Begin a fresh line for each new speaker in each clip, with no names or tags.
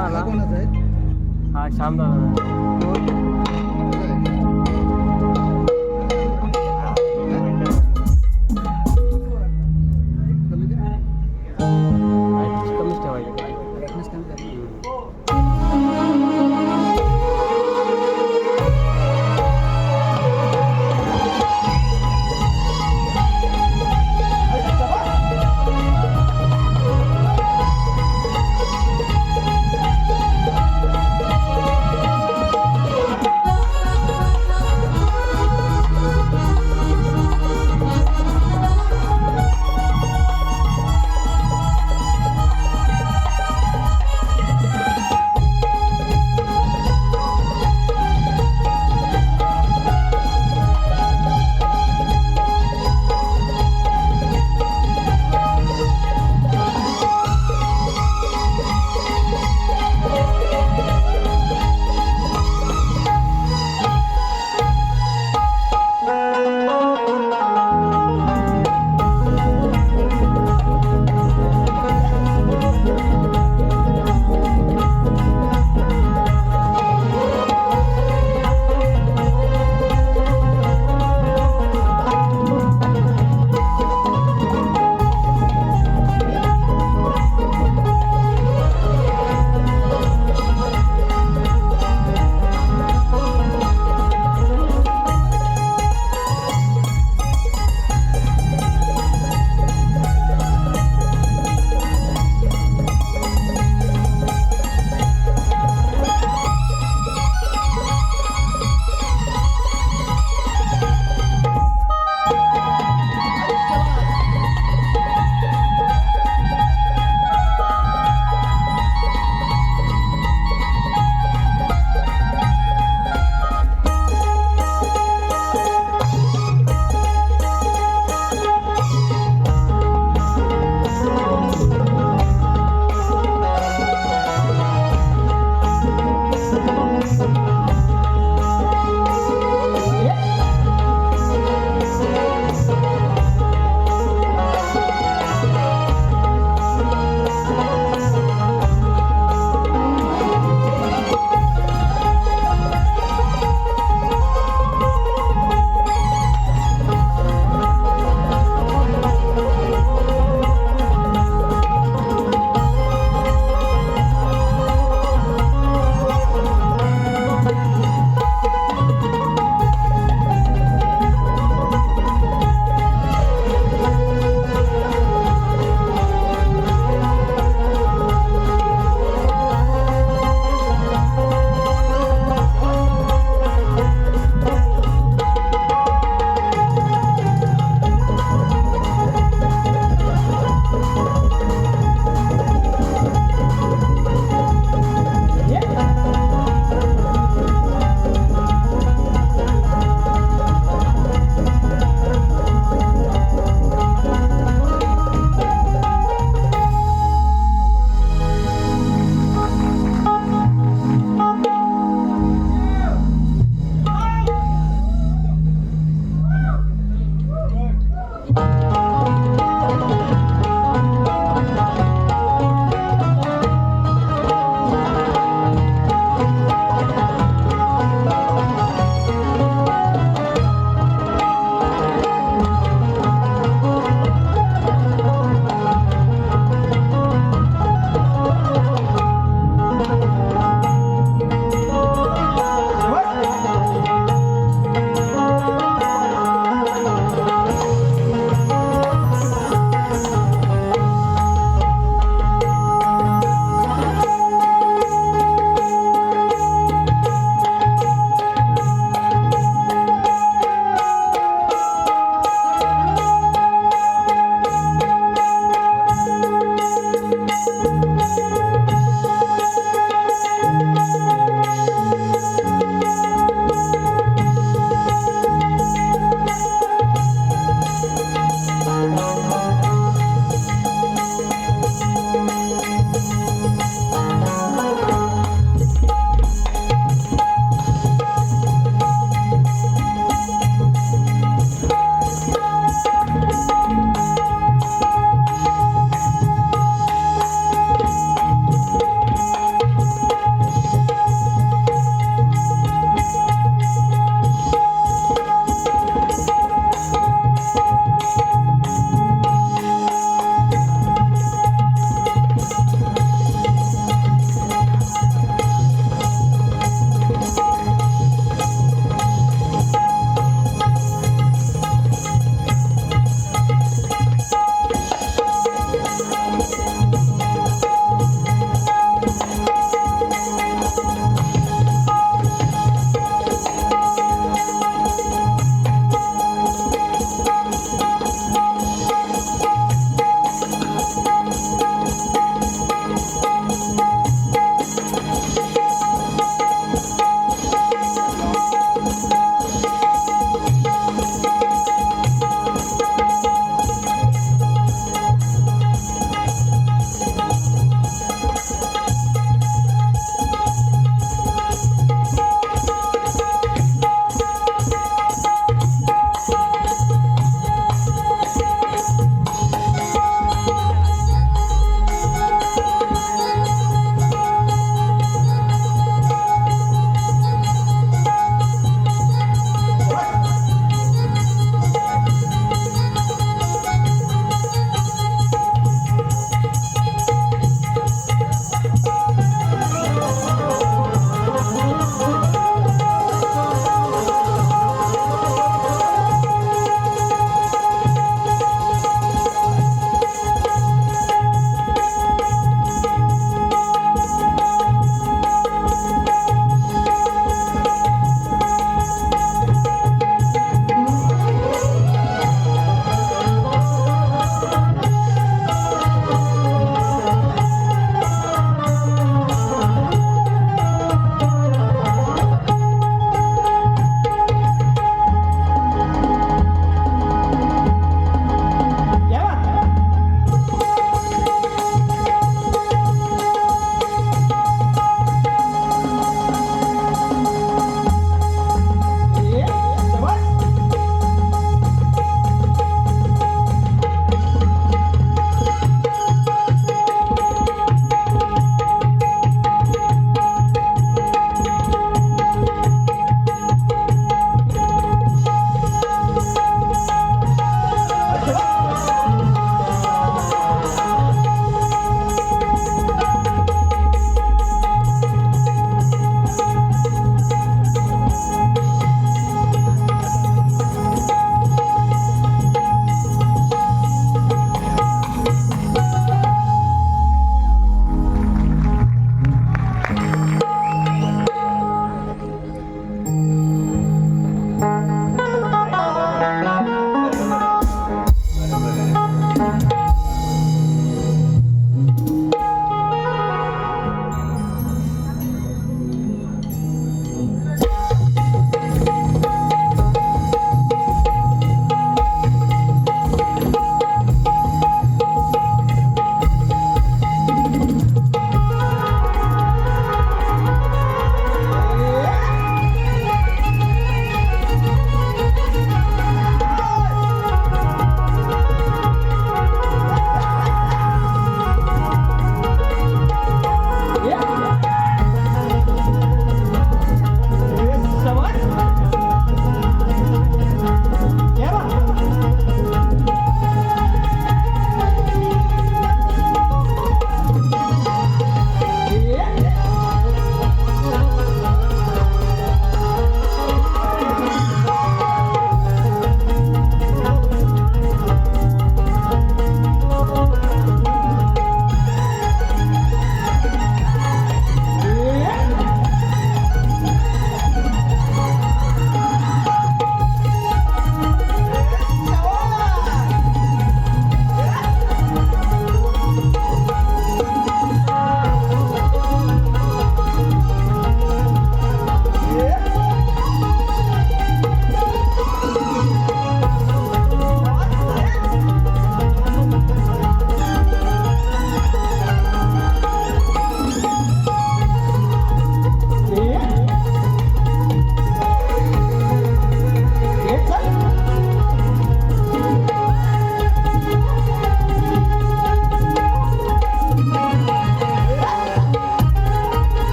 आला
कोणाचा आहे?
हा श्याम दादा कमीच ठेवायचे.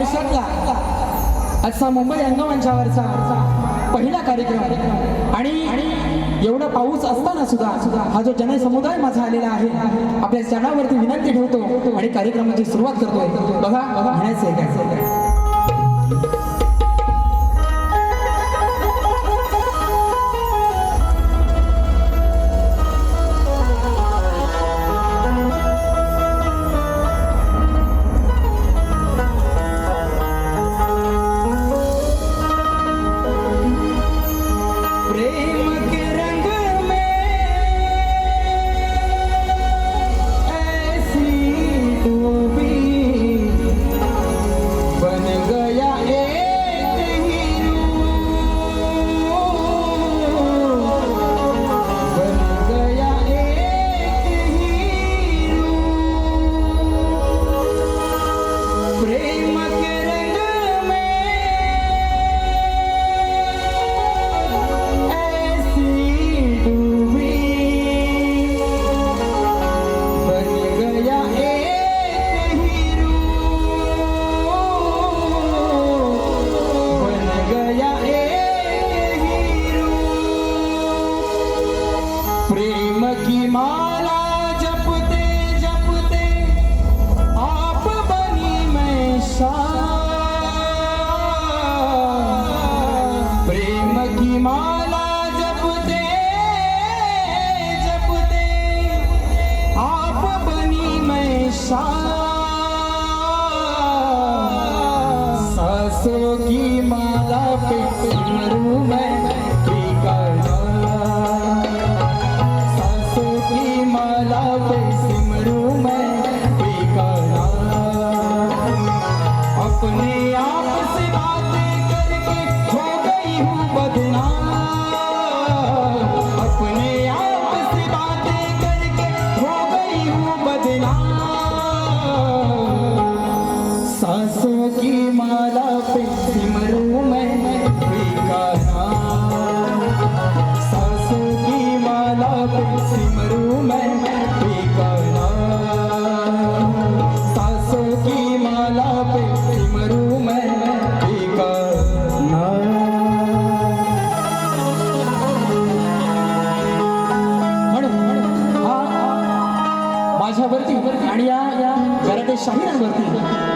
वर्षातला असा मुंबई रंगमंचावरचा पहिला कार्यक्रम आणि एवढा पाऊस असताना सुद्धा हा जो जनसमुदाय माझा आलेला आहे आपल्या चरणावरती विनंती ठेवतो आणि कार्यक्रमाची सुरुवात करतोय. बघा म्हणायचं आहे काय सासों की माला पे सिमरू मैं ठिकाना, सासों की माला पे सिमरू मैं ठिकाना, अपने आप से बातें करके हो गई हूँ बदनाम, अपने आप से बातें करके हो गई हूँ बदनाम, सासों की माला पे सिमरू मैं ठिकाना, सासों की माला पे सिमरू मैं ठिकाना, सासों की माला पे सिमरू मैं ठिकाना. माझ्यावरती आणि या घराच्या शाहिरांवरती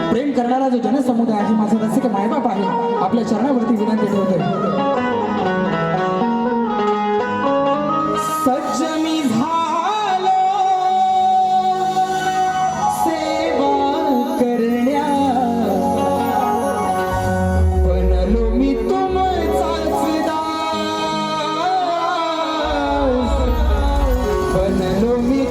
प्रेम करणारा जो जनसमुदाय आहे, माझा रसिक मायबाप आहे, आपल्या चरणावरती विनंती ठेवतोय. सज्ज मी झालो सेवा करण्या, बनलो मी तुमचाच दास, बनलो मी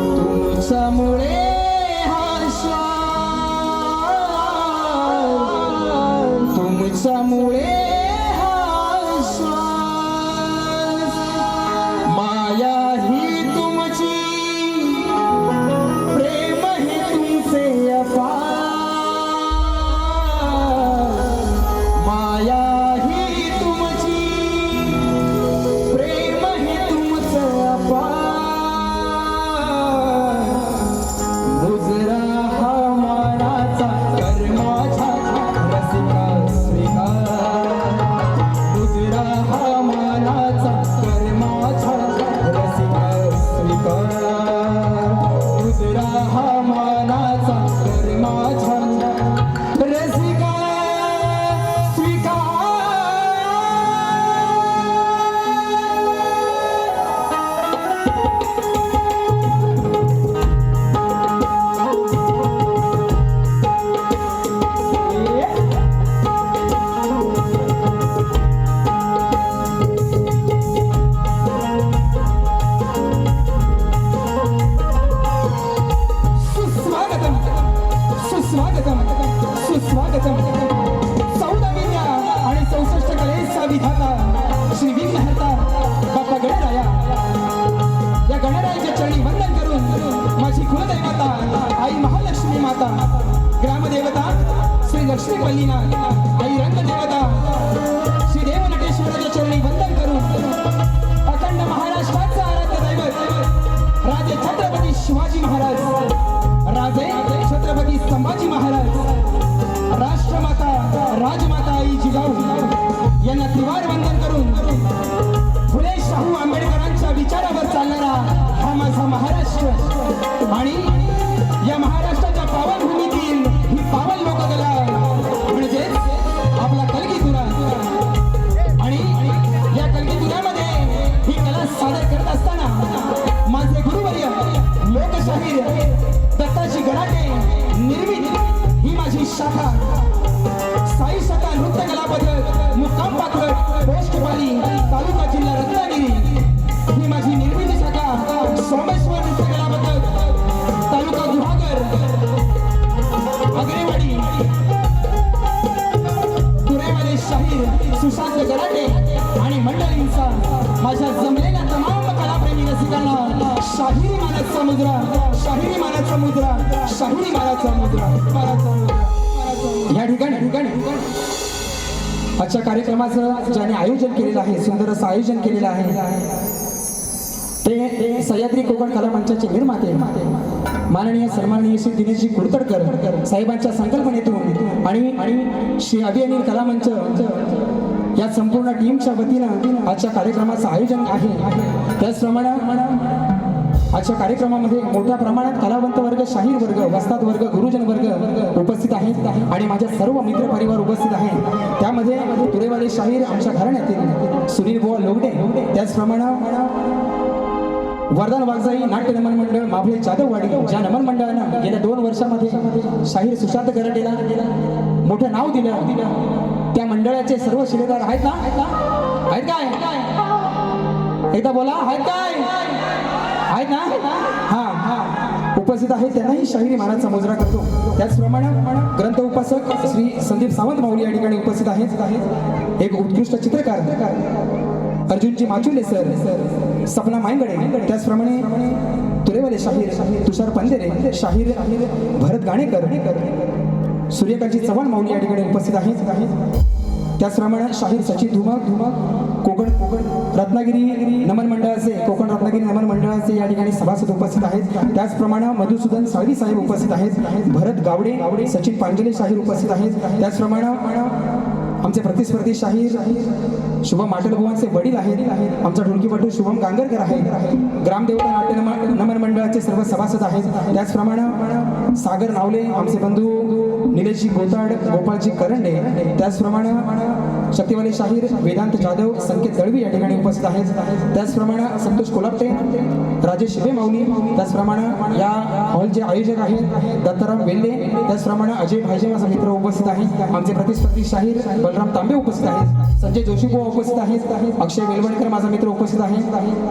तुमच्यामुळे हा श्वास, तुमच्यामुळे हा श्वास, माया ही तुमची, प्रेम ही तुमचे अपार, माया ही तुमची, प्रेम ही तुमचे अपार. गुजरा हा मानाचा कर्माचा रसिका स्वीकार, गुजरा हा मानाचा कर्माचा रसिका स्वीकार, गुजरा हा मानाचा कर्माचा रसिका स्वीकार. सुस्वागतम सुस्वागतम, 14 विद्या आणि 64 कलेचा विधाता श्री विघ्नहर्ता बाप्पा गणराया, या गणरायाच्या चरणी वंदन करून माझी कुलदैवता आई महालक्ष्मी माता, ग्रामदेवता श्री श्री लक्ष्मी पल्लीना आई रंग देवता श्री देव नटेश्वराच्या चरणी वंदन करून अखंड महाराष्ट्राचा आराध्य दैवत राजे छत्रपती शिवाजी महाराज, राजे छत्रपती संभाजी महाराज, राष्ट्रमाता राजमाता आई जिजाऊ यांना त्रिवार वंदन करून फुले शाहू आंबेडकरांच्या विचारावर चालणारा हा माझा महाराष्ट्र आणि या महाराष्ट्राच्या पावनभूमीतील ही पावन लोककला म्हणजे आपला कलगीतुरा आणि या कलगीतुऱ्यामध्ये ही कला सादर करत असताना माझे गुरुवर्य लोकशाहीर दत्ताजी गडाटे निर्मित ही माझी शाखा साई शाखा नृत्य कला पथक मुक्काम पाथक पोस्टपाली तालुका जिल्हा रत्नागिरी ही माझी निर्मिती शाखा सोमेश्वर नृत्य कला पथक तालुका गुहागर अग्रेवाडी तुरेवाले शाहीर सुशांत गडाटे आणि मंडळींचा माझ्या जमलेल्या तमाम कलाप्रेमी रसिकांना शाहिरी मानाचा मुद्रा, शाहिरी मानाचा मुद्रा, शाहिरी मानाचा मुद्रा, मानाचा मुद्रा. या ठिकाणी आजच्या कार्यक्रमाचं ज्याने आयोजन केलेलं आहे, सुंदर असं आयोजन केलेलं आहे ते सह्याद्री कोकण कला मंचाचे निर्माते माननीय सन्माननीय श्री दिनेशजी कुडतडकर साहेबांच्या संकल्पनेतून आणि श्री अभियानी कला मंच या संपूर्ण टीमच्या वतीनं आजच्या कार्यक्रमाचं आयोजन आहे. त्याचप्रमाणे आजच्या कार्यक्रमामध्ये मोठ्या प्रमाणात कलावंत वर्ग, शाहीर वर्ग, वस्ताद वर्ग, गुरुजन वर्ग उपस्थित आहेत आणि माझ्या सर्व मित्र परिवार उपस्थित आहेत. त्यामध्ये तुरेवाले शाहीर आमच्या घराण्यातील सुनील बुवा लोगडे, त्याचप्रमाणे वरदान वाघजाई नाट्य नमन मंडळ माभळे जाधववाडी ज्या नमन मंडळानं गेल्या 2 वर्षामध्ये शाहीर सुशांत गराटेला मोठं नाव दिलं, त्या मंडळाचे सर्व शिलेदार आहेत ना? आहेत काय? एकदा बोला, आहेत काय? आहेत ना? हा उपस्थित आहेत, त्यांनाही शाहिरी मानाचा मुजरा करतो. त्याचप्रमाणे ग्रंथ उपासक श्री संदीप सावंत माऊली या ठिकाणी उपस्थित आहेत. एक उत्कृष्ट चित्रकार अर्जुनजी माचुले सर, सपना मायंगडे, त्याचप्रमाणे तुरेवाले शाहीर तुषार पंदेरे, शाहीर भरत गाणेकर, सूर्यकांतजी चव्हाण माऊली या ठिकाणी उपस्थित आहेत. त्याचप्रमाणे शाहीर सचिन धुमक कोकण रत्नागिरी नमन मंडळाचे, कोकण रत्नागिरी नमन मंडळाचे या ठिकाणी सभासद उपस्थित आहेत. त्याचप्रमाणे मधुसूदन साळवी साहेब उपस्थित आहेत. भरत गावडे, सचिन पांजले शाहीर उपस्थित आहेत. त्याचप्रमाणे आमचे प्रतिस्पर्धी शाहीर शुभम माटलबुवांचे वडील आहेत. आमचा ढोलकीपटू शुभम गांगरकर आहे. ग्रामदेवता नाट्य नमन मंडळाचे सर्व सभासद आहेत. त्याचप्रमाणे सागर नावले, आमचे बंधू निलेशजी गोताड, गोपाळजी करंडे, त्याचप्रमाणे शक्तिवाले शाहीर वेदांत जाधव, संकेत दळवी या ठिकाणी उपस्थित आहेत. त्याचप्रमाणे संतोष कोलापटे, राजेश शिबे माऊली, त्याचप्रमाणे या हॉलचे आयोजक आहेत दत्ताराम वेल्ले, त्याचप्रमाणे अजय भाईजे माझा मित्र उपस्थित आहेत. आमचे प्रतिस्पर्धी शाहीर बलराम तांबे उपस्थित आहेत. संजय जोशीबुवा उपस्थित आहेत. अक्षय वेलवणकर माझा मित्र उपस्थित आहे.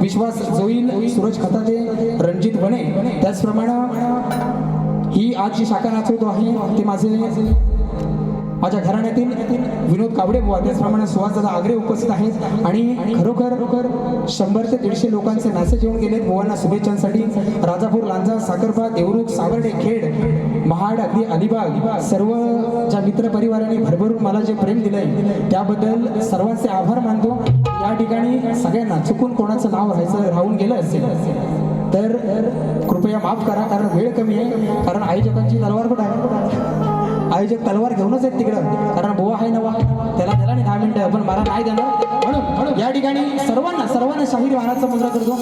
विश्वास जोईल, सूरज खताते, रणजित वने, त्याचप्रमाणे ही आज जी शाखा नाचवतो आहे ते माझ्या घराण्यातील विनोद कावडे बुवा, त्याचप्रमाणे सुहासदादा आगरे उपस्थित आहेत. आणि खरोखर 100 ते 150 लोकांचे मेसेज येऊन गेलेत बुवांना शुभेच्छांसाठी. राजापूर, लांजा, साखरपा, देवरुख, सावर्डे, खेड, महाड, अगदी अलिबाग सर्व ज्या मित्र परिवाराने भरभरून मला जे प्रेम दिलंय त्याबद्दल सर्वांचे आभार मानतो. या ठिकाणी सगळ्यांना चुकून कोणाचं नाव राहून गेलं असेल तर कृपया माफ करा, कारण वेळ कमी आहे. कारण आयोजकांची तलवार कुठं आहे? आयोजक तलवार घेऊनच आहेत तिकडं, कारण बुवा आहे नवा, त्याला दिला नाही 10 मिनिटं, पण मला नाही देणार. म्हणून या ठिकाणी सर्वांना शाहीर मानाचा मुजरा करतो.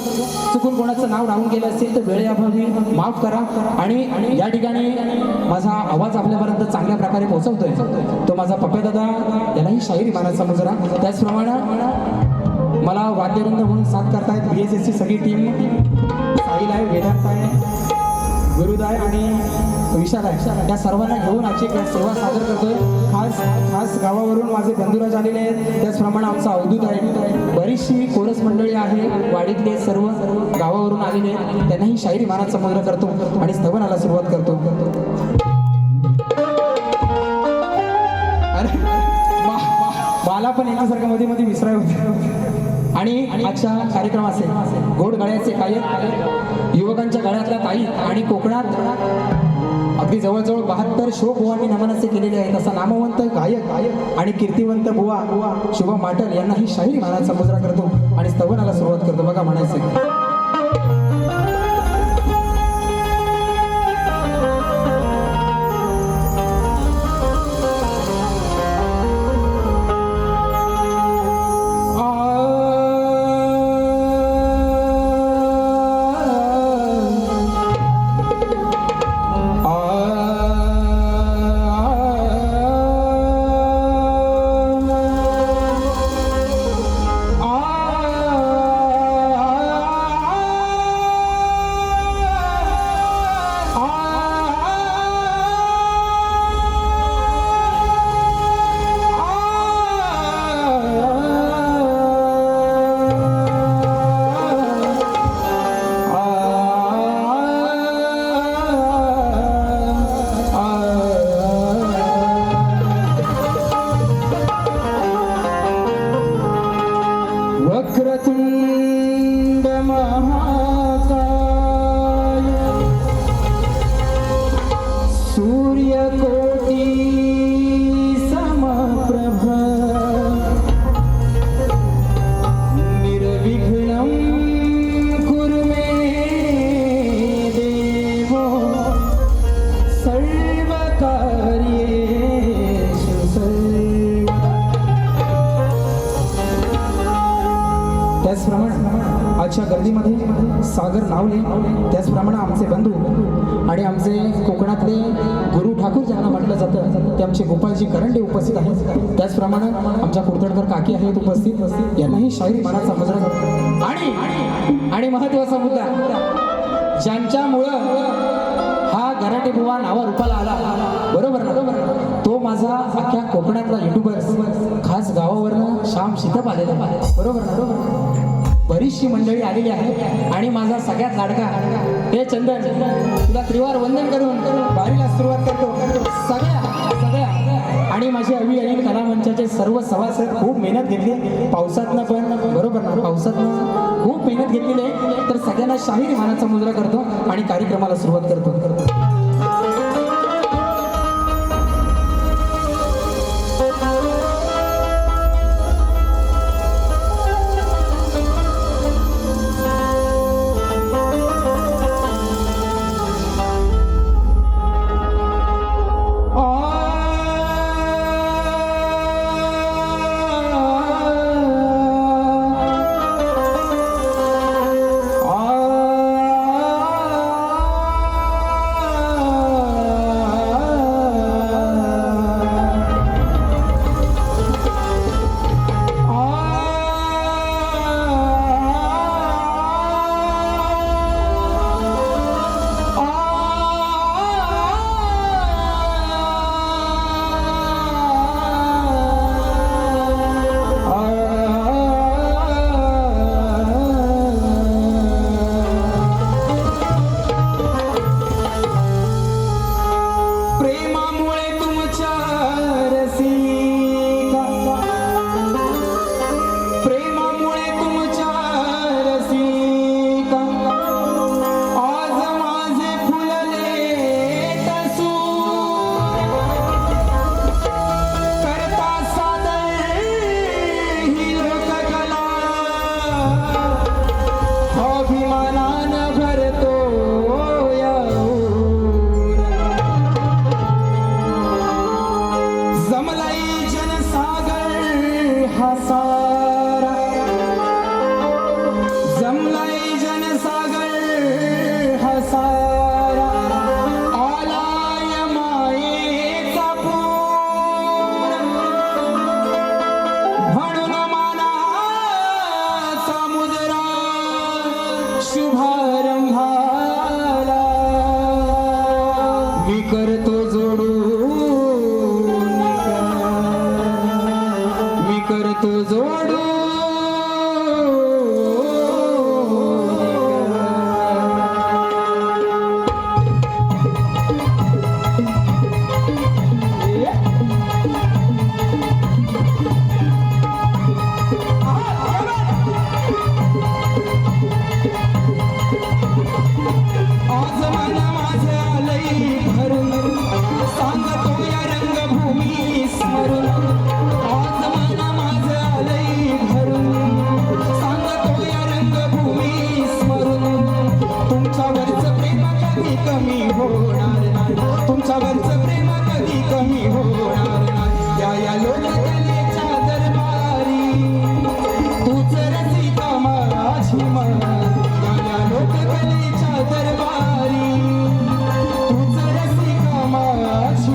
चुकून कोणाचं नाव राहून गेलं असेल तर वेळेअभावी माफ करा. आणि या ठिकाणी माझा आवाज आपल्यापर्यंत चांगल्या प्रकारे पोहोचवतोय तो माझा पप्पा दादा, यालाही शाहीर मानाचा मुजरा. त्याचप्रमाणे मला वाद्यवृंद म्हणून साथ करतायत BSSची सगळी टीम, साहिल आहे, वेदांत आहे, विरुद्ध आहे आणि विशाल आहे. या सर्वांना घेऊन आजची सेवा सादर करतोय. खास गावावरून माझे बंधुराज आलेले आहेत. त्याचप्रमाणे आमचा अवधूत आहे. बरीचशी कोरस मंडळी आहे वाडीतले, सर्व गावावरून आलेले आहेत. त्यांनाही शाहिरी मानाचा मुजरा करतो आणि स्तवनाला सुरुवात करतो. अरे मला पण याच्यासारखं मध्ये विसराय होते. आणि आजच्या कार्यक्रमाचे गोड गळ्याचे गायक, युवकांच्या गळ्यातल्या ताई आणि कोकणात अगदी जवळजवळ 72 शो बुवांनी नमन असे केलेले आहेत. असा नामवंत गायक आणि कीर्तिवंत बुवा शुभम माटल यांनाही शाहीर मानाचा मुजरा करतो आणि स्तवनाला सुरुवात करतो. बघा म्हणायचं वक्रतुंड महाकाय सूर्यकोटी समप्रभ निर्विघ्नं कुरु मे देव सर्वकार्येषु सर्वदा. त्याचप्रमाणे आजच्या गर्दीमध्ये सागर नावले, त्याचप्रमाणे आमचे बंधू आणि आमचे कोकणातले गुरु ठाकूर ज्यांना म्हटलं जातं ते आमचे गोपालजी करंडे उपस्थित आहेत. त्याचप्रमाणे आमच्या कुर्तडकर काकी आहेत उपस्थित, यांनाही शाहीर मानाचा मुजरा करतो. आणि महत्वाचा मुद्दा ज्यांच्यामुळं हा गराटे बुवा नावा रूपाला आला, बरोबर ना, तो माझा अख्ख्या कोकणातला युट्यूबर खास गावावरनं श्याम शितप आलेला, बरोबर ना. बरीचशी मंडळी आलेली आहे आणि माझा सगळ्यात लाडका हे चंदन तुला त्रिवार वंदन करून बारीला सुरुवात करतो. सगळ्या आणि माझे अवी अनिल कला मंचाचे सर्व सभासद खूप मेहनत घेतली पावसातनं, पण बरोबर ना, पावसातनं खूप मेहनत घेतलेली आहे. तर सगळ्यांना शाहीर मानाचा मुजरा करतो आणि कार्यक्रमाला सुरुवात करतो.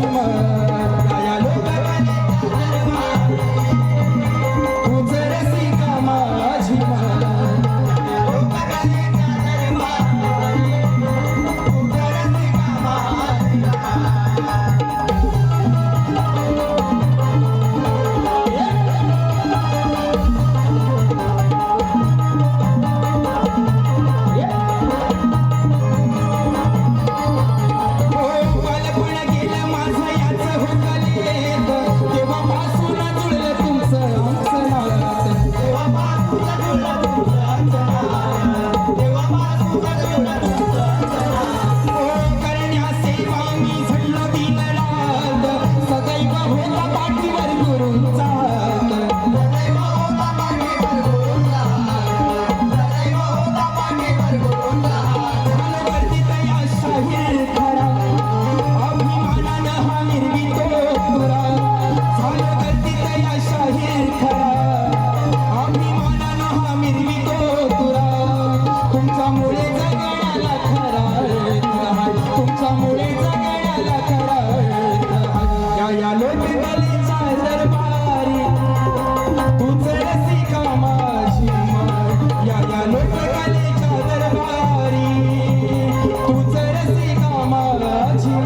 मग या लोककलेचा दरबारी तूच रसिका माझी मग या लोककलेचा दरबारी तूच रसिका माझी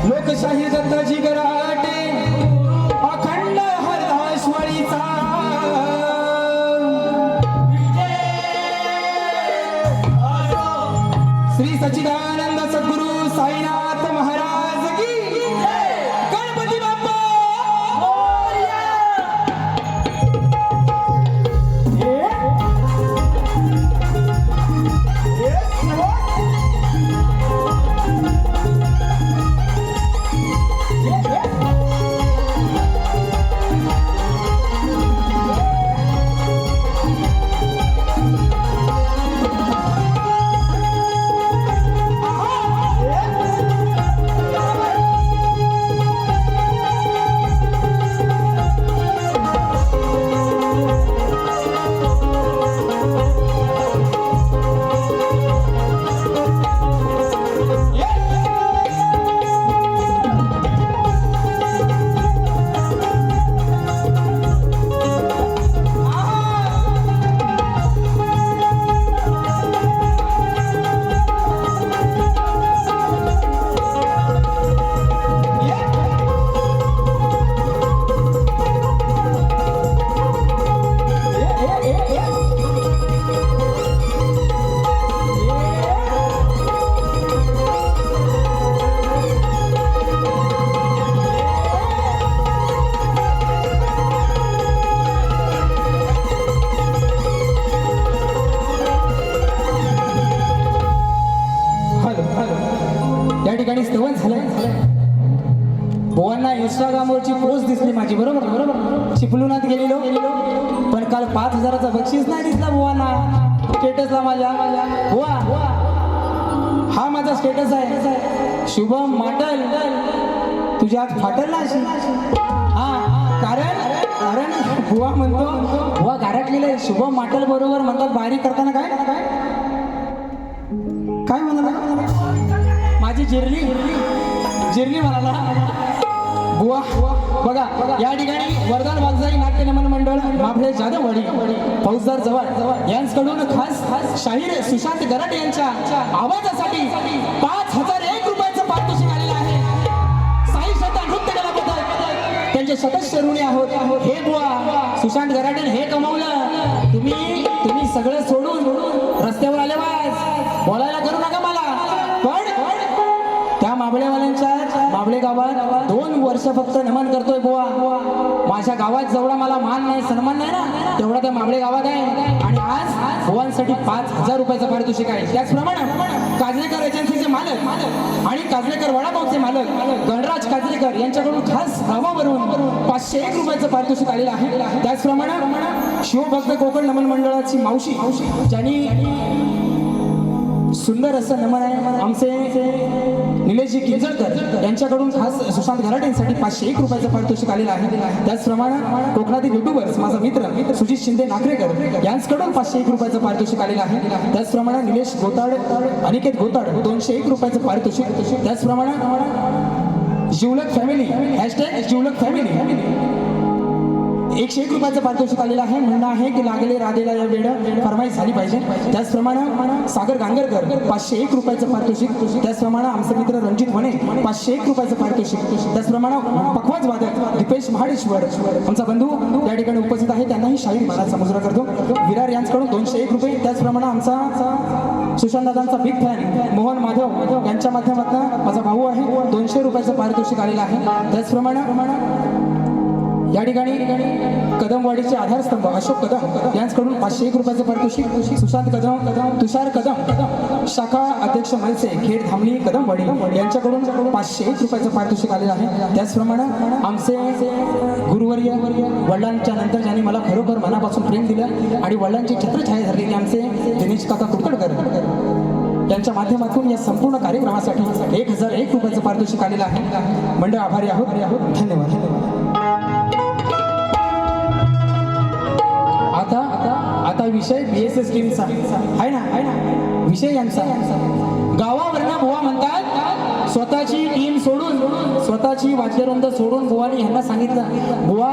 लोकशाही दत्ताजी गराटे अखंड हरदासवाडीचा श्री सच्चिदानंद सद्गुरु साईनाथ महाराज की गणपती बाप्पा मोरया।
या ठिकाणी स्तवन झालंय. बुवांना इंस्टाग्रामवरची पोस्ट दिसली माझी, बरोबर बरोबर, चिपळुणात गेलेलो, पण काल 5,000चा बक्षीस नाही दिसला बुवांना स्टेटसला माझ्या. बुवा हा माझा स्टेटस आहे. शुभम माटल तुझ्या हात फाटल ना अशी. हा कारण बुवा म्हणतो, बुवा गारटलेलं आहे. शुभम माटल बरोबर म्हणतात बारीक करताना काय काय म्हणाला माझी जिरली म्हणाला. बुवा बघा या ठिकाणी वरदान वागजाई नाट्य नमन मंडळ माफळे जाधववाडी फौजदार जवळ यांच्याकडून खास शाहीर सुशांत गराट यांच्या आवाजासाठी 5,001 रुपयाचं पारितोषिक आलेलं आहे. साई श्रद्धा नृत्य कला पथक त्यांचे सदस्य ऋणी आहोत. हे बुवा सुशांत गराटेन हे कमवलं. तुम्ही सगळं सोडून रस्त्यावर आले वाज बोलायला करू नका मला. पण त्या माबळेवाल्यांच्या माबळे गावात 2 वर्ष फक्त नमन करतोय बुवा. माझ्या गावात जेवढा मला मान नाही सन्मान नाही ना तेवढा त्या माबळे गावात आहे. आणि आज बुवांसाठी 5,000 रुपयाचं पारितोषिक आहे. त्याचप्रमाणे काजलेकर एजन्सीचे मालक आणि काजलेकर वडापावचे मालक गणराज काजलेकर यांच्याकडून खास गावावरून 501 रुपयाचं पारितोषिक आलेलं आहे. त्याचप्रमाणे शिवभक्त कोकण नमन मंडळाची मावशी ज्यांनी सुंदर असं नमन आहे आमचे निलेशजी किंजळकर यांच्याकडून खास सुशांत गराटेंसाठी 501 रुपयाचं पारितोषिक आलेलं आहे. त्याचप्रमाणे कोकणातील युट्यूबर्स माझा मित्र सुजित शिंदे नागरेकर यांच्याकडून 501 रुपयाचं पारितोषिक आलेलं आहे. त्याचप्रमाणे निलेश गोताड अनिकेत गोताड 201 रुपयाचं पारितोषिक. त्याचप्रमाणे जिवलक फॅमिली #जिवलक फॅमिली 101 रुपयाचं पारितोषिक आलेलं आहे. म्हणणं आहे की लागले राधेला या वेळ फरमाईश झाली पाहिजे. त्याचप्रमाणे सागर गांगरकर 501 रुपयाचं पारितोषिक. त्याचप्रमाणे आमचे मित्र रणजित वने 501 रुपयाचं पारितोषिक. त्याचप्रमाणे पखवाज वादक दीपेश महाडेश्वर आमचा बंधू या ठिकाणी उपस्थित आहे. त्यांनाही शाहीर मानाचा मुजरा करतो. विरार यांच्याकडून 201 रुपये. त्याचप्रमाणे आमचा सुशांत दादांचा बिग फॅन मोहन माधव यांच्या माध्यमातून माझा भाऊ आहे 200 रुपयाचं पारितोषिक आलेलं आहे. त्याचप्रमाणे या ठिकाणी कदमवाडीचे आधारस्तंभ अशोक कदम यांच्याकडून 501 रुपयाचं पारितोषिक. सुशांत कदम तुषार कदम शाखा अध्यक्ष मनसे खेड धामणी कदमवाडी यांच्याकडून 501 रुपयाचं पारितोषिक आलेलं आहे. त्याचप्रमाणे आमचे गुरुवर्य वडिलांच्या नंतर ज्यांनी मला खरोखर मनापासून प्रेम दिलं आणि वडिलांची छत्रछाया धरलेली आमचे दिनेश काका कुडकडकर यांच्या माध्यमातून या संपूर्ण कार्यक्रमासाठी 1,001 रुपयाचं पारितोषिक आलेलं आहे. मंडळ आभारी आहोत. धन्यवाद. आता विषय BSS टीमचा आहे ना विषय यांचा. गावावरनं बुवा म्हणतात स्वतःची टीम सोडून स्वतःची वाद्यवृंद सोडून बुवानी यांना सांगितलं बुवा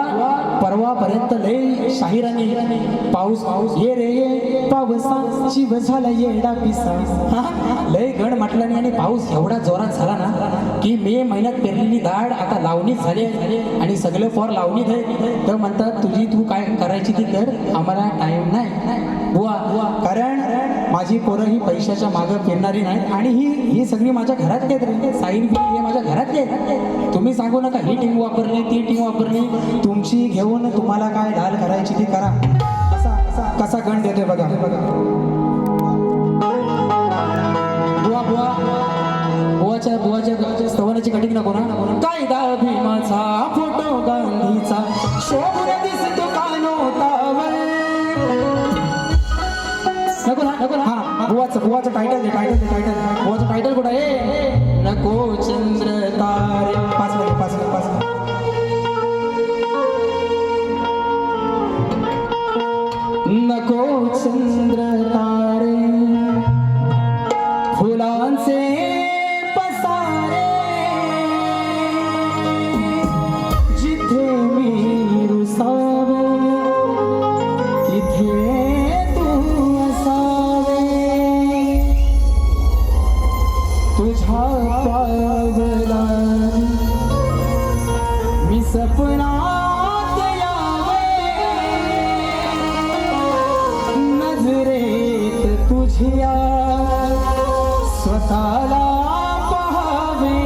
परवापर्यंत लय शाहिरांनी पाऊस ये रे ये पावसा शिव झाला येडा पिसा लय गण म्हटलं आणि पाऊस एवढा जोरात झाला ना की मे महिन्यात पेरलेली दाढ आता लावणीच झाली आणि सगळे फॉर लावणीत आहे. तर म्हणतात तुझी तू काय करायची ती कर आम्हाला टाइम नाही बुवा. कारण माझी पोरं ही पैशाच्या मागं फिरणारी नाहीत आणि ही सगळी माझ्या घरातली आहेत. साईन बी हे माझ्या घरातले आहेत. तुम्ही सांगू नका ही टीम वापरली ती टीम वापरली. तुमची घेऊन तुम्हाला काय ढाल करायची ती करा. कसा गण देतोय बघा. बुवाच्या स्तवनाची कटिंग नको ना. कायदा भीमाचा फोटो गांधीचा शोभून दिसतो कानोतावर. नको ना हा बुवाचं टायटल बुवाचं टायटल कुठं आहे. नको चंद्र तारे 5 मिनिट नको चंद्र तारे फुलांचे पसारे जिथे मी रुसावे तिथे तू असावे. तुझ्या पावला मी सपनात यावे नजरेत तुझ्या स्वतःला पाहावे.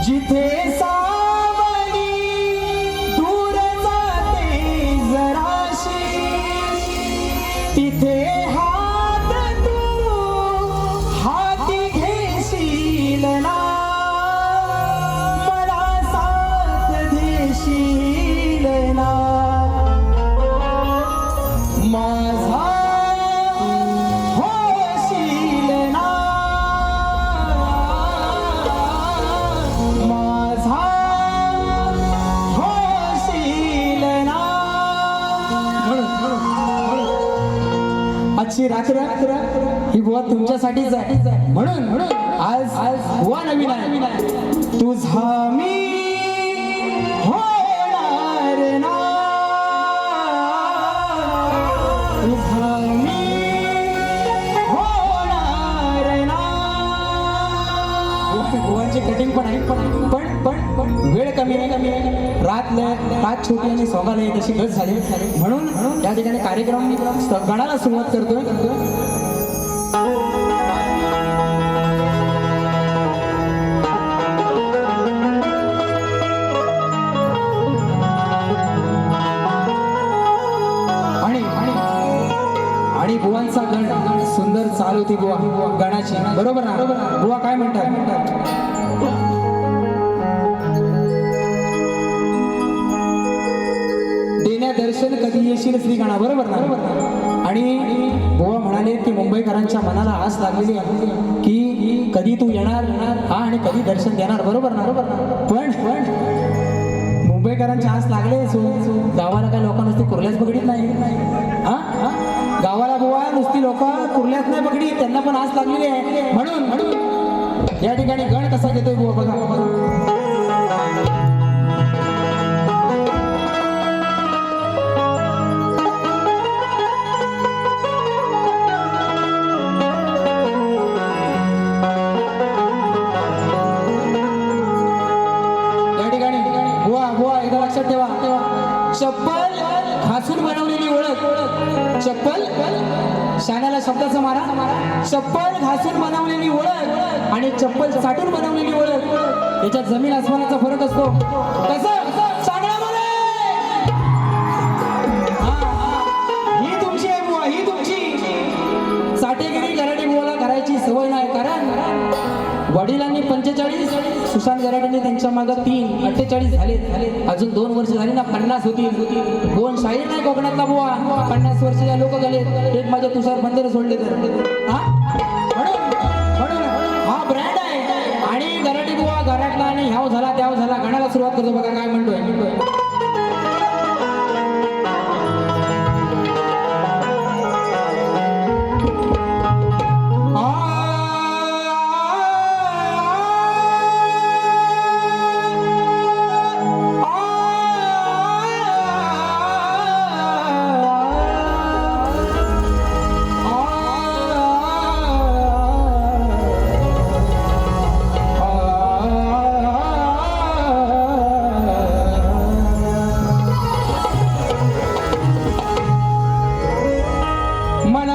जिथे सावली दूर जाते जराशी तिथे हात तू हाती मात्र ही बुवा तुमच्यासाठीच आहे. म्हणून आज बुवा नवीन आहे. तुझा मी होणार ना, तुझा मी होणार ना. बुवांची कटिंग पण आहे, पण वेळ कमी आहे. रात छोटी आणि सोगाला येत अशी गत झाली. म्हणून या ठिकाणी कार्यक्रम गणाला सुरुवात करतोय. आणि बुवांचा गण सुंदर चालू होती बुवा गणाची. बरोबर ना? बुवा काय म्हणतात? देण्या दर्शन कधी येशील श्री गणा. बरोबर ना? आणि बुवा म्हणाले की मुंबईकरांच्या मनाला आस लागलेली आहे की कधी तू येणार हा आणि कधी दर्शन देणार. बरोबर ना? पण मुंबईकरांची आस लागले. गावाला काय लोक नुसती कुर्ल्याच बघडीत नाही. हा गावाला बुवा नुसती लोक कुर्ल्यात नाही बघडी, त्यांना पण आस लागलेली आहे. म्हणून या ठिकाणी गण कसा घेतोय बुवा बघा. चप्पल घासून बनवलेली ओळख. चप्पल शाण्याला शब्दाचा मारा. चप्पल घासून बनवलेली ओळख आणि चप्पल चाटून बनवलेली ओळख, याच्यात जमीन आसमानाचा फरक असतो. कसं चांगला बोले. ही तुमची आहे बुवा, ही तुमची. चाटेगिरी गराडी बुवाला करायची सवय नाही. कारण वडिलांनी 45, सुशांत गराडेंनी त्यांच्या मागं 3, 48 झाले. अजून 2 वर्ष झाली ना 50 होतील. 2 शाहीर नाही कोकणातला बुवा, 50 वर्षाचे लोक झाले. एक माझे तुषार बंदर सोडले तर. म्हणून हा ब्रँड आहे. आणि गराडी बुवा गराटला आणि ह्याव झाला त्याव झाला. गाण्याला सुरुवात करतो बघा काय म्हणतोय.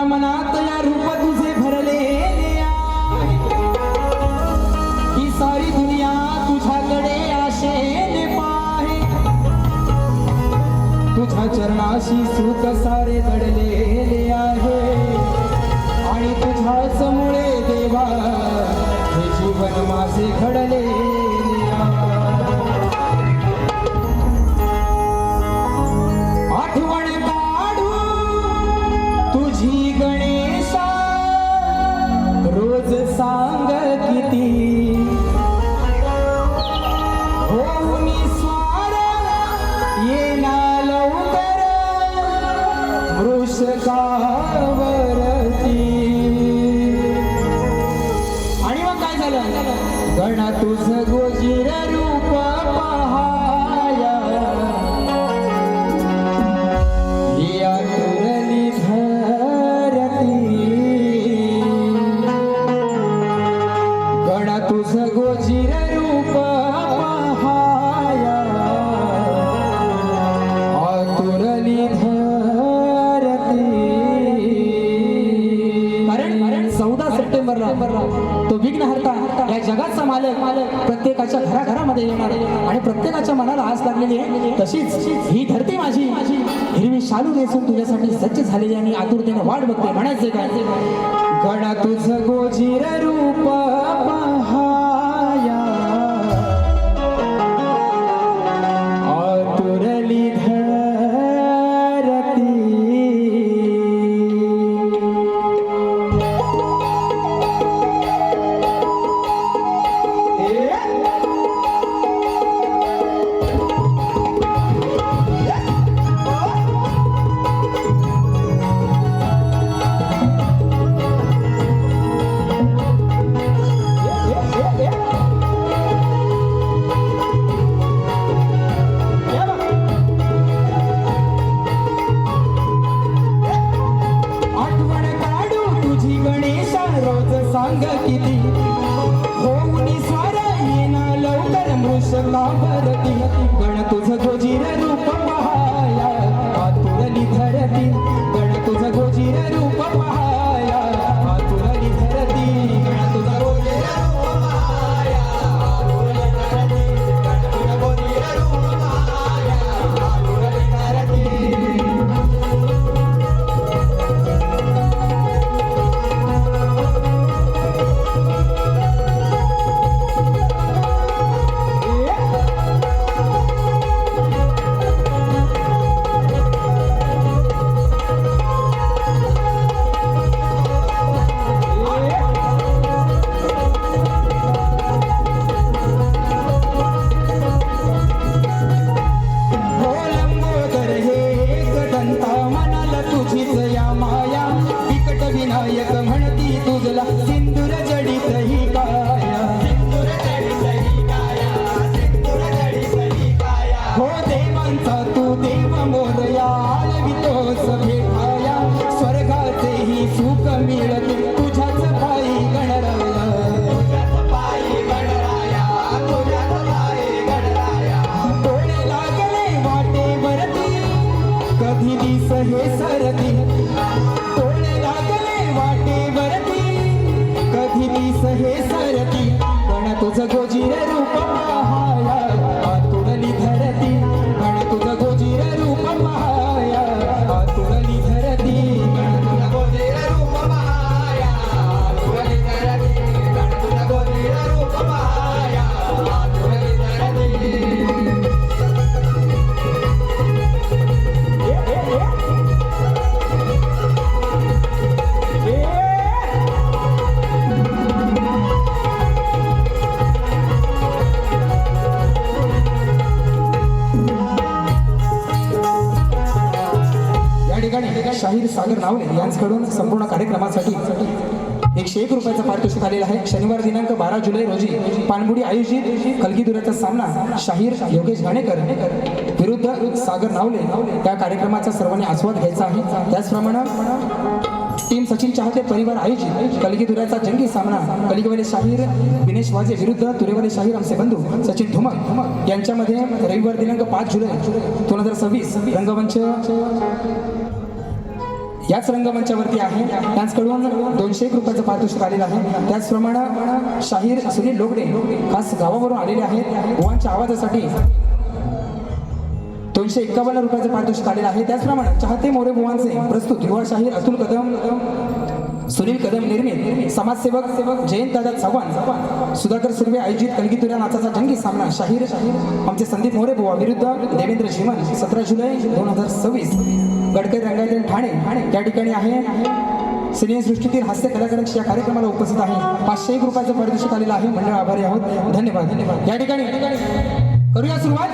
मनात या रूप तुझे भरलेले आहे. ही सारी दुनिया तुझ्याकडे आशेने पाहे. तुझ्या चरणाशी सुख सारे दडलेले आहे. आणि तुझ्याचमुळे देवा हे जीवन माझे घडले. आठवण काढू तुझी गणेशा, रोज सांग किती हो मी स्वार येना लवकर वृषकावरती. आणि मग काय झालं? गणा तुझ गोजीर रूप पहाया, ही आतुरली धरती. गणा तुझ गोजीर रूप पहाया, आतुरली धरती. कारण 14 सप्टेंबरला तो विघ्नहर्ता या जगाचा मालक प्रत्येकाच्या घराघरामध्ये येणार आणि प्रत्येकाच्या मनाला आस लागलेली आहे. तशीच ही धरती माझी हिरवी शालू नेसून तुझ्यासाठी सज्ज झालेली आणि आतुरतेने वाट बघते. म्हणायचे काय? गणा तुझ गोजीर रूप पहाया, आतुरली धरती.
सांग किती होऊनी स्वार येना लवकर मृषका भरती गण तुझ गोजीर रूप पहाया आतुरली धरती गण तुझ गोजीर रूप पहाया आतुरली धरती गण तुझ गोजीर रूप पहाया आतुरली धरती गण तुझ गोजीर रूप पहाया आतुरली धरती विनायक म्हणती तुझला सिंदूर जडित ही काया हो देवांचा तू देव मोरया आळवितोस भेटाया स्वर्गाचे ही सुख मिळते तुझ्याच पायी गणराया डोळे लागले वाटेवरती कधी दिस हे सरती कधी दिस हे सरती पण तुझ गोजीर रूप पहाया आतुरली धरती पण तुझ गोजीर रूप पहाया आतुरली धरती पण तुझ गोजीर रूप पहाया आतुरली धरती पण तुझ गोजीर रूप पहाया आतुरली धरती शाहीर सागर नावले यांच्याकडून संपूर्ण कार्यक्रमासाठी 101 रुपयाचं पारितोषिक आलेलं आहे. शनिवार दिनांक 12 जुलै रोजी पानबुडी आयोजित कलगीधुराचा सामना शाहीर योगेश घाणेकर विरुद्ध सागर नावले या कार्यक्रमाचा सर्वांनी आस्वाद घ्यायचा आहे. त्याचप्रमाणे टीम सचिन चाहते परिवार आयोजित कलगीधुराचा जंगी सामना कलिगवाले शाहीर दिनेश वाजे विरुद्ध तुरेवाले शाहीर आमचे बंधू सचिन धुमक यांच्यामध्ये रविवार दिनांक 5 जुलै 2026 रंगमंच याच रंगमंचावरती आहे. त्यांच्याकडून 201 रुपयाचं पारितोषिक आलेलं आहे. त्याचप्रमाणे शाहीर सुनील लोगडे खास गावावरून आलेले आहेत. बुवांच्या आवाजासाठी 251 रुपयाचं पारितोषिक आलेलं आहे. त्याचप्रमाणे चाहते मोरे बुवांचे प्रस्तुत युवा शाहीर अतुल कदम सुनील कदम निर्मित समाजसेवक जयंत दादा चव्हाण सुधाकर सुर्वे आयोजित कलगीधुरा नाचाचा जंगी सामना शाहीर आमचे संदीप मोरे बुवा विरुद्ध देवेंद्र जीवन 17 जुलै 2026 गडकरी रंगायत ठाणे या ठिकाणी आहे. सिने सृष्टीतील हास्य कलाकारांची या कार्यक्रमाला उपस्थित आहे. 501 रुपयाचं पारितोषिक आलेलं आहे. मंडळ आभारी आहोत. धन्यवाद. या ठिकाणी करूया सुरुवात.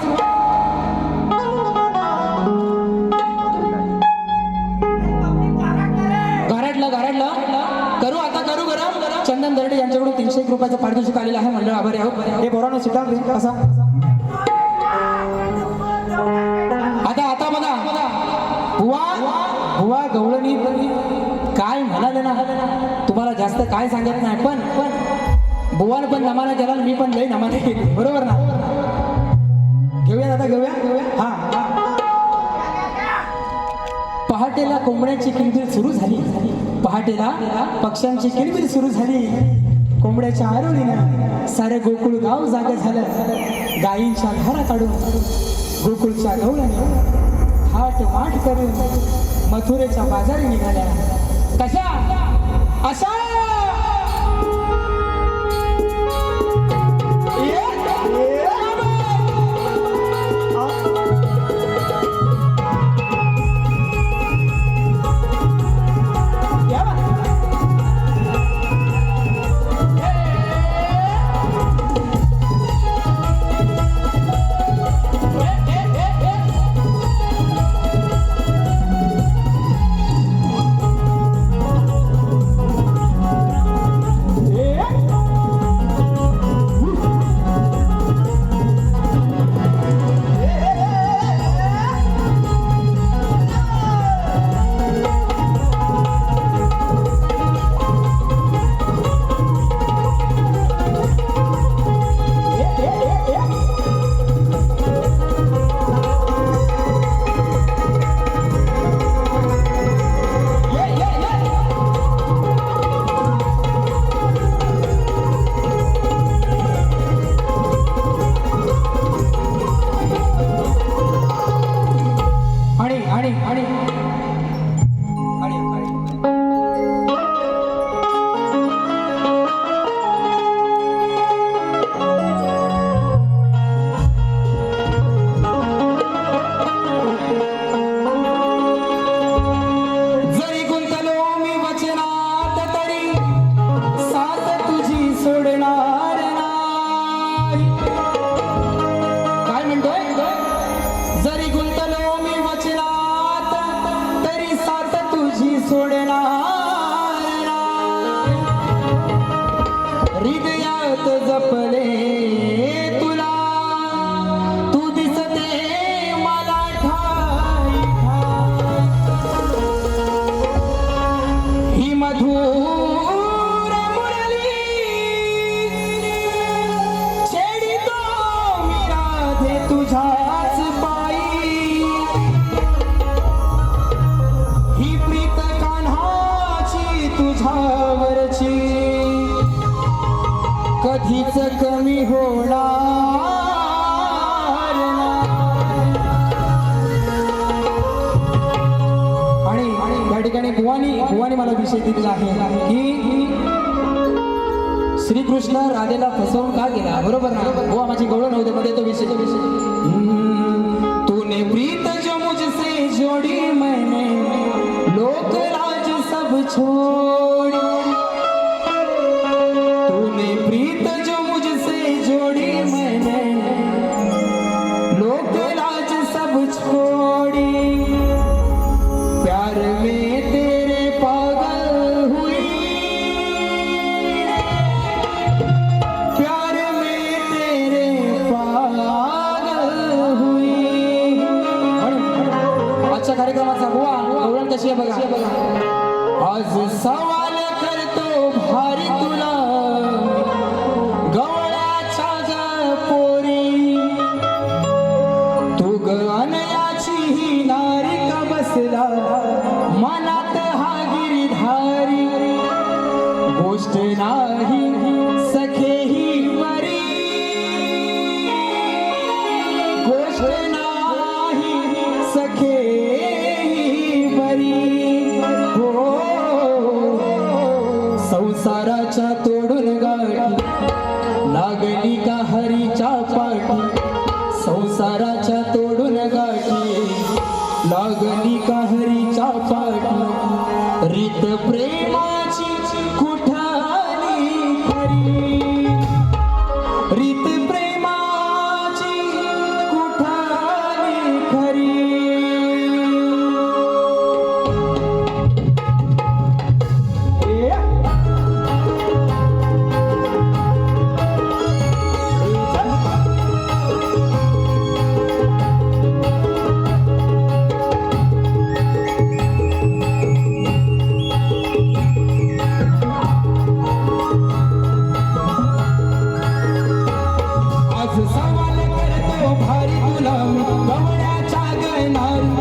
गारडला करू आता करू गरम. चंदन दर्डे यांच्याकडून 301 रुपयाचं पारितोषिक आलेलं आहे. मंडळ आभारी आहोत. हे बोरानो सिटा कसा आता बघा बुवा गवळणी काय म्हणाले ना तुम्हाला जास्त काय सांगत नाही पण बुवाला पण नमाना केला मी पण लई नमाने केली बरोबर ना. घेऊया हा. पहाटेला कोंबड्यांची किलबिल सुरू झाली. पहाटेला पक्ष्यांची किलबिल सुरू झाली. कोंबड्याच्या आरोळीनं सारे गोकुळ गाव जागे झालं. गायींच्या धारा काढून गोकुळच्या गवळणी थाट माठ करून मथुरेच्या बाजारी निघाल्या. कशा अशा कधीच कमी होणार नाही. आणि या ठिकाणी बुवानी मला विषय दिलेला आहे की श्रीकृष्ण राधेला फसवून का गेला, बरोबर ना बुवा, माझी गवळण होते मध्ये तो विषय. तूने प्रीत जो मुझसे जोड़ी मैंने लोक लाज सब छोड़ी. तूने प्रीत जो मुझसे जोड़ी मैंने लोक लाज सब छोड़ी. प्यार में तेरे पागल हुई, प्यार में तेरे पागल हुई. आजच्या कार्यक्रमाचा बुवा गवळण कशी आहे बघा. आज सवाल करतो भारी तुला गवळ्याच्या ग पोरी. तू ग अनयाची ही नारी का बसला मनात हा गिरिधारी. गोष्ट नाही सखे ही बरी, गोष्ट नाही सखे ही बरी. हो संसाराच्या तोडून गाठी लागली का हरीच्या पाठी. संसाराच्या तोडून गाठी लागली का हरीच्या पाठी. रीत प्रेमाची कुठाली खरी, रीत प्रेमाची कुठाली खरी. आज सवाल करतो भारी तुला मी गवळ्याच्या गणारी.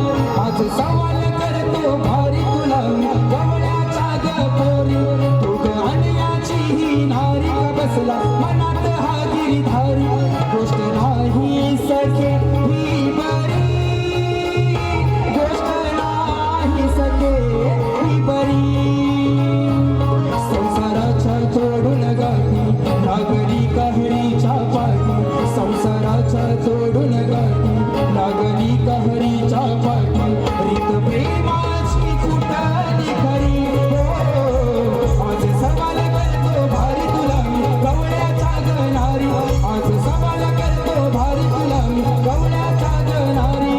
आज सवाल करतो भारी तुला मी गवळ्याच्या ग पोरी. तू ग अनयाची ही नारी का बसला मनात हा गिरिधारी. गोष्ट नाही सखे ही बरी, गोष्ट नाही सखे ही बरी. संसाराच्या तोडून गाठी लागली कहरीच्या पाठी. संसाराच्या तोडून गाठी लागली कहरीच्या पाठी. रीत प्रेमाची कुठाली खरी. हो आज सवाल करतो भारी तुला मी गवळ्याच्या गणारी. आज सवाल करतो भारी तुला मी गवळ्याच्या गणारी.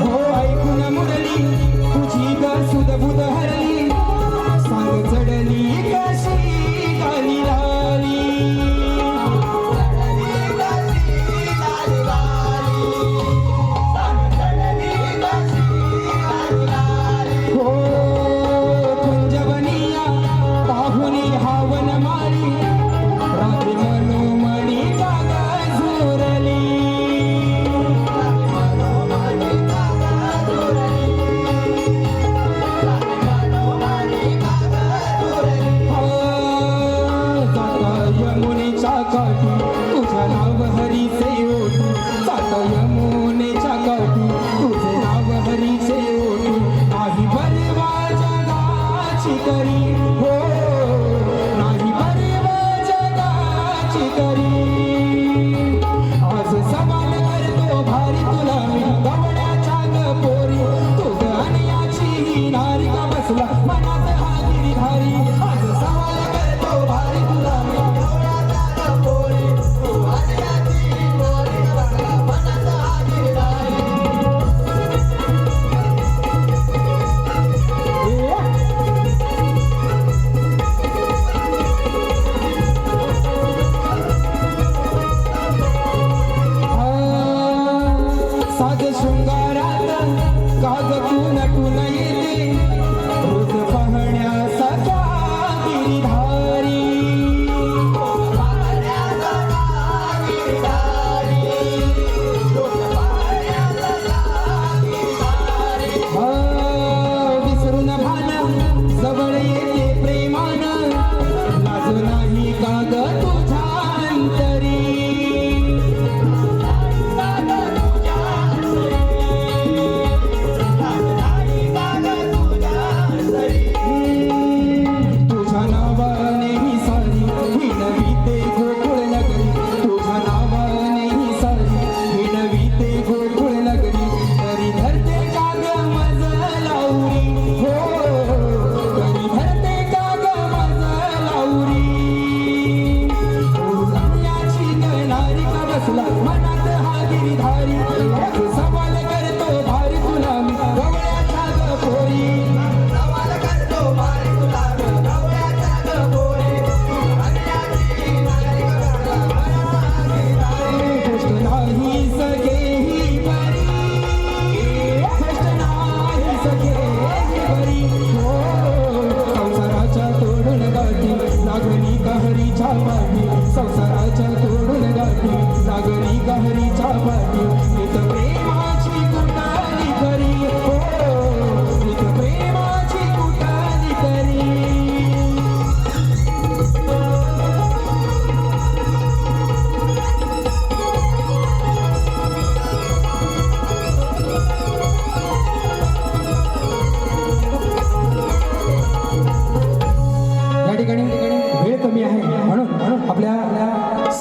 हो ऐकून मुरली तुझी ग सुदबुद हरली. सांग चढली कशी गाली लाली. हो कुंजवनिया पाहुनी हावन मारी. रात्री मनोमणी काग झुरली. जाता यमुनेच्या काठी तुझं नाव हरीचे ओठी. जाता यमुनेच्या काठी तुझे नाव हरीचे ओठी. नाही बरवा जगाची करी. हो नाही बरवा जगाची करी. आज सवाल करतो भारी तुला मी गवळ्याच्या ग पोरी. तू ग अनयाची ही नारी का बसला मनात हा गिरिधारी. आज सवाल करतो भारी तुला मी गवळ्याच्या ग पोरी. तू अनयाची ही नारी का बसला मनात हा गिरिधारी.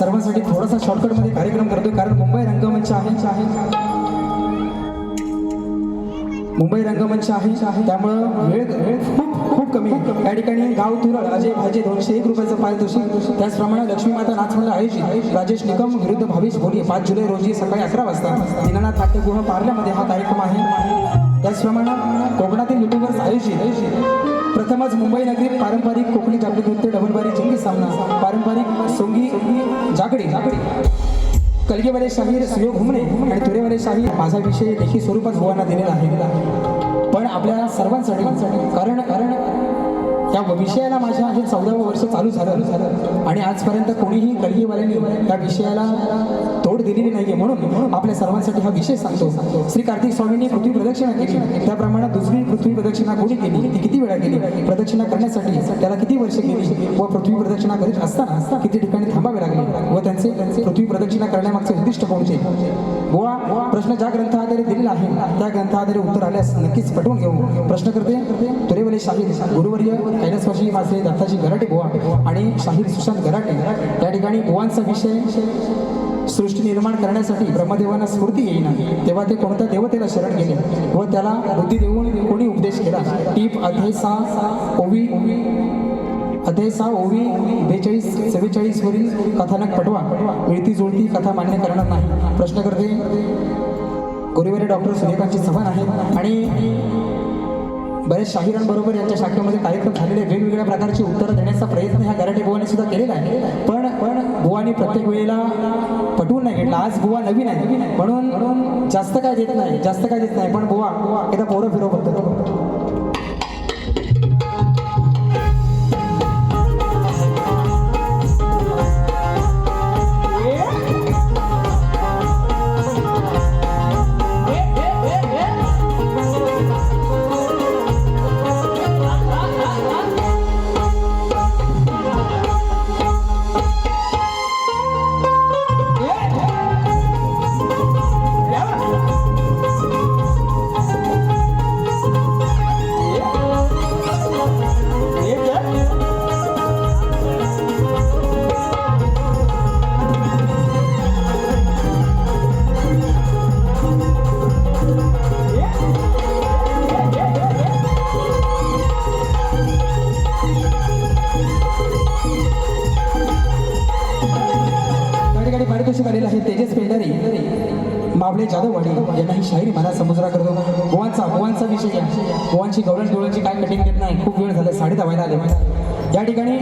सर्वांसाठी थोडासा शॉर्टकटमध्ये कार्यक्रम करतोय, कारण मुंबई रंगमंच आहे मुंबई रंगमंच आहे त्यामुळं वेळ खूप कमी आहे. या ठिकाणी गाव तुरळ अजय भाजे 201 रुपयाचं पारितोषिक. त्याचप्रमाणे लक्ष्मी माता नाचमंडळ आयोजित राजेश निकम विरुद्ध भावेश भोले 5 जुलै रोजी सकाळी 11 वाजता दीनानाथ नाट्यगृह पार्ल्यामध्ये हा कार्यक्रम आहे. त्याचप्रमाणे कोकणातील युट्यूबर्स आयोजित प्रथमच मुंबई नगरी पारंपरिक कोकणी जागृत नृत्य डबलबारी जंगी सामना पारंपरिक सोंगी जागडी कलगीवाले शाहीर सुयोग घुमणे आणि तुरेवाले शाहीर माझा विषय लेखी स्वरूपात भुवांना दिलेला आहे. पण आपल्या सर्वांसाठी कारण या विषयाला माझ्या हे 14वं वर्ष चालू झालं आणि आजपर्यंत कोणीही कलगीवाल्यांनी या विषयाला तोड दिलेली नाहीये. म्हणून आपल्या सर्वांसाठी हा विषय सांगतो. श्री कार्तिक स्वामींनी पृथ्वी प्रदक्षिणा केली, त्याप्रमाणे दुसरी पृथ्वी प्रदक्षिणा कोणी केली, ती किती वेळा केली, प्रदक्षिणा करण्यासाठी त्याला किती वर्ष गेली व पृथ्वी प्रदक्षिणा करीत असताना किती ठिकाणी थांबावे लागले व त्यांचे पृथ्वी प्रदक्षिणा करण्यामागचे उद्दिष्ट कोणते. बुवा प्रश्न ज्या ग्रंथाद्वारे दिलेला आहे त्या ग्रंथाद्वारे उत्तर आल्यास नक्कीच पटवून घेऊ. प्रश्न करते तुरेवले शाहीर गुरुवर्य कैलासवासी माझे दत्ताजी गराटे बुवा आणि शाहीर सुशांत गराटे. या ठिकाणी बुवांचा विषय सृष्टी निर्माण करण्यासाठी ब्रह्मदेवांना स्फूर्ती येईना तेव्हा ते कोणत्या देवतेला शरण गेले व त्याला बुद्धी देऊन कोणी उपदेश केला. टीप अध्याय 6 ओवी 42-44 वरील कथानक पटवा. मिळती जुळती कथा मान्य करणार नाही. प्रश्न करते गुरुवारी डॉक्टर सूर्यकांतजी चव्हाण आहेत आणि बरेच शाहिरांबरोबर यांच्या शाखेमध्ये कार्यक्रम झालेले वेगवेगळ्या प्रकारची उत्तरं देण्याचा प्रयत्न ह्या गराटे बुवांनी सुद्धा केलेला आहे. पण बुवांनी प्रत्येक वेळेला पटवून नाही घेतला. आज बुवा नवीन आहे म्हणून जास्त काय देत नाही पण बुवा एकदा पोरं फिरव बघतो. आलेला आहे तेजस पेंढारे मावळे जाधववाडी यांना ही शायरी मला समुद्रा करतो. बुवांचा विषय बुवांची गवळण डोळ्यांची काय कटिंग घेत नाही. खूप वेळ झाला 10:30 व्हायला आले. या ठिकाणी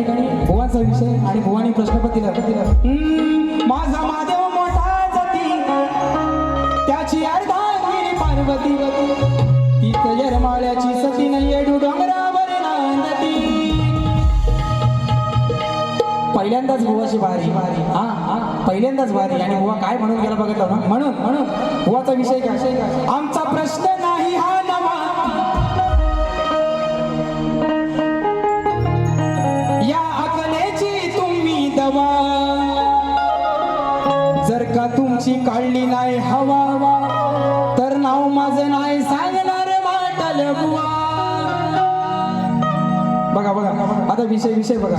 बुवांचा विषय आणि बुवांनी प्रश्नपत्र दिलं. माझा महादेव मोठा जाती त्याची अर्धांगिनी पार्वती ती यरमाळ्याची सती नाही डोंगरावर नांदती. पहिल्यांदाच बुवाची भारी पहिल्यांदाच भारी आणि बुवा काय म्हणून गेला बघितलं ना. म्हणून बुवाचा विषय काय. आमचा प्रश्न नाही हा नवा या अकलेची तुम्ही दवा जर का तुमची काढली नाही हवा तर नाव माझं नाही सांगणार वाटल बुवा. बघा आता विषय बघा.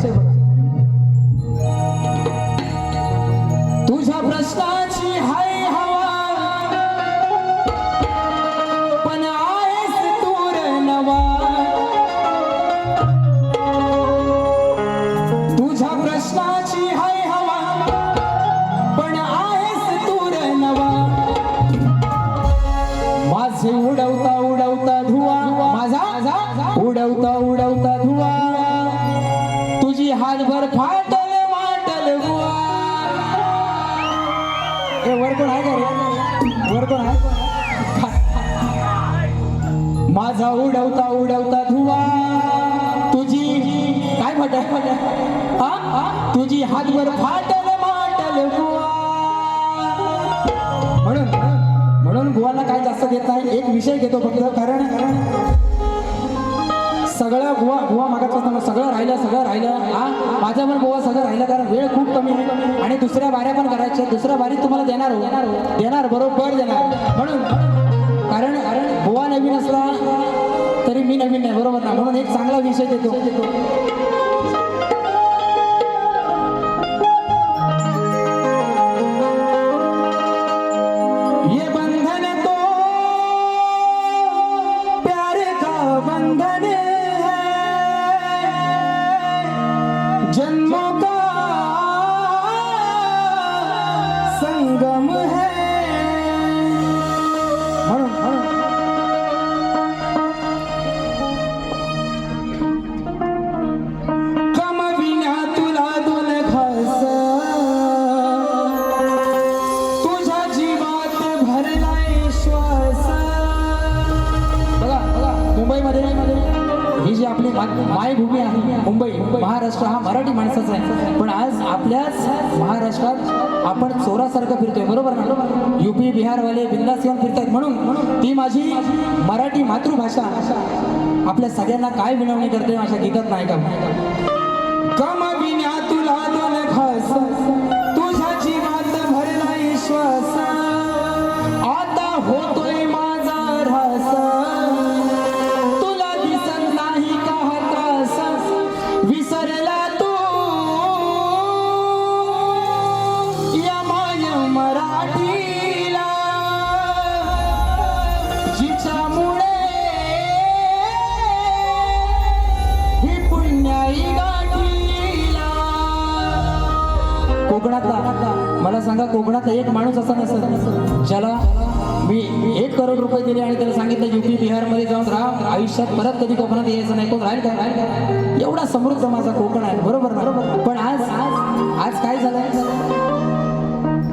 तुझ्या प्रश्नाची हाय हवा पण आहेस तूर नवा. तुझ्या प्रश्नाची हाय हवा पण आहेस तूर नवा. माझे उडवता धुवा माझा उडवता धुवा तुझी हातभर फाटल बुवा. वर कोण आहे का रे. वर कोण आहे. माझा उडवता धुवा तुझी काय फाटल तुझी हातभर फाटल बुवा. म्हणून बुवाला काय जास्त देत नाही. एक विषय घेतो फक्त कारण सगळं बुवा मागापासून सगळं राहिलं माझ्या पण बुवा सगळं राहिलं कारण वेळ खूप कमी आहे आणि दुसऱ्या बाऱ्या पण करायच्या. दुसऱ्या बारीत तुम्हाला देणार बरोबर देणार. म्हणून कारण बुवा नवीन असला तरी मी नवीन नाही बरोबर ना. म्हणून एक चांगला विषय देतो.
「
संगम है म्हणून कमविण्या तुला दोन घास तुझ्या जीवात भरलाय श्वास. बघा मुंबईमध्ये ही जी आपली मायभूमी आहे मुंबई महाराष्ट्र हा मराठी माणसाचा आहे. पण आज आपल्याच महाराष्ट्रात आपण चोरासारखं फिरतोय बरोबर ना. युपी बिहारवाले बिंदास येऊन फिरतायत म्हणून ती माझी मराठी मातृभाषा आपल्या सगळ्यांना काय विनवणी करते माझ्या गीतात नाही का. कमविण्या तुला दोन घास तुझ्या जीवात भरलाय श्वास आता होतोय माझा ऱ्हास तुला दिसत नाही का हा त्रास विसरला तू या माय मराठीला जिच्यामुळे ही पुण्याई गाठीला. कोकणातला मला सांगा कोकणातला एक माणूस असा नसेल ज्याला मी 1 करोड रुपये दिले आणि त्याला सांगितलं युपी बिहारमध्ये जाऊन राहा आयुष्यात परत कधी कोकणात यायचं नाही. कोण राहील काय एवढा समृद्ध माझा कोकण आहे बरोबर ना. पण आज काय झालंय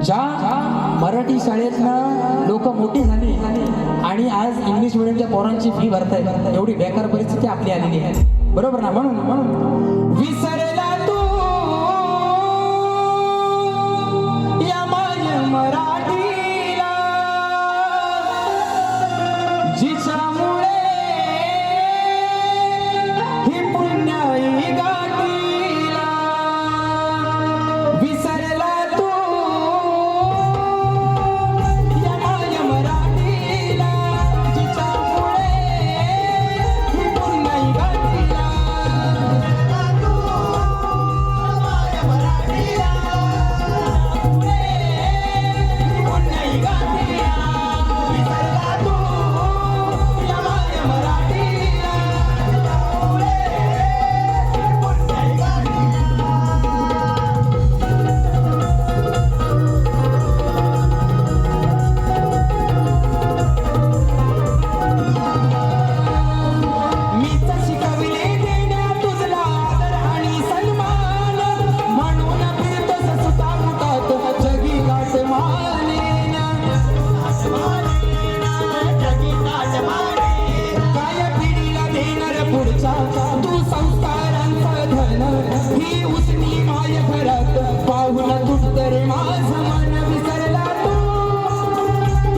ज्या मराठी शाळेतनं लोक मोठी झाली आणि आज इंग्लिश मिडियमच्या पोरांची फी भरतायत एवढी बेकार परिस्थिती आपली आलेली आहे बरोबर ना. म्हणून विसरला तू या माझ्या मराठीला जिच्यामुळे ही पुण्याई गाठीला विसरला तू या माझ्या मराठीला जिच्यामुळे ही पुण्याई गाठीला. तू संस्कारांचा धन ही उसनी माय घरात पाहुन तुटतरे माझं मन विसरला तू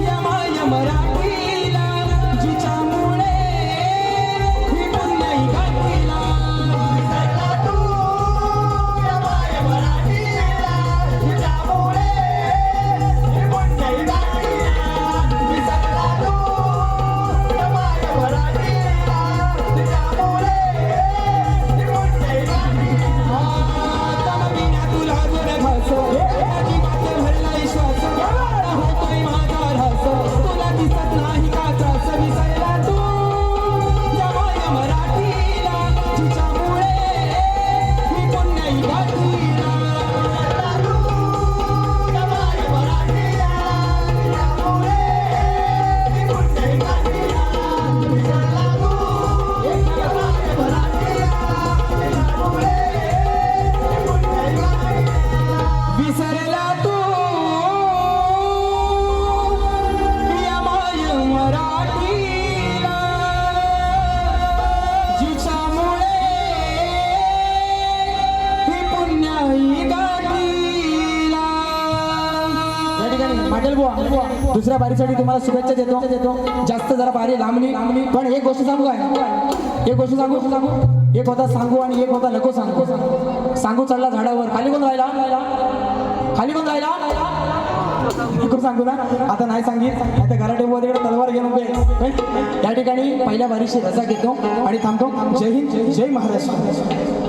या माय मराठीला जिच्यामुळे ही पुण्याई गाठीला. विसरला तू या माय मराठीला जिच्यामुळे ही पुण्याई गाठीला. विसरला तू या माय मराठीला जिच्यामुळे विसरला तू या माय मराठीला जिच्यामुळे ही पुण्याई गाठीला. या ठिकाणी पाटील बुवा दुसऱ्या बारीसाठी तुम्हाला शुभेच्छा देतो. जास्त जरा बारी लांबली पण एक गोष्ट सांगू काय एक गोष्ट सांगू एक होता सांगू आणि एक होता नको सांगू. सांगू चढला झाडावर खाली कोण राहिला इकडून सांगू ना आता नाही सांगित आता घराटे तिकडे तलवार घेऊन उभे. या ठिकाणी पहिल्या बारीची रजा घेतो आणि थांबतो. जय हिंद जय महाराष्ट्र.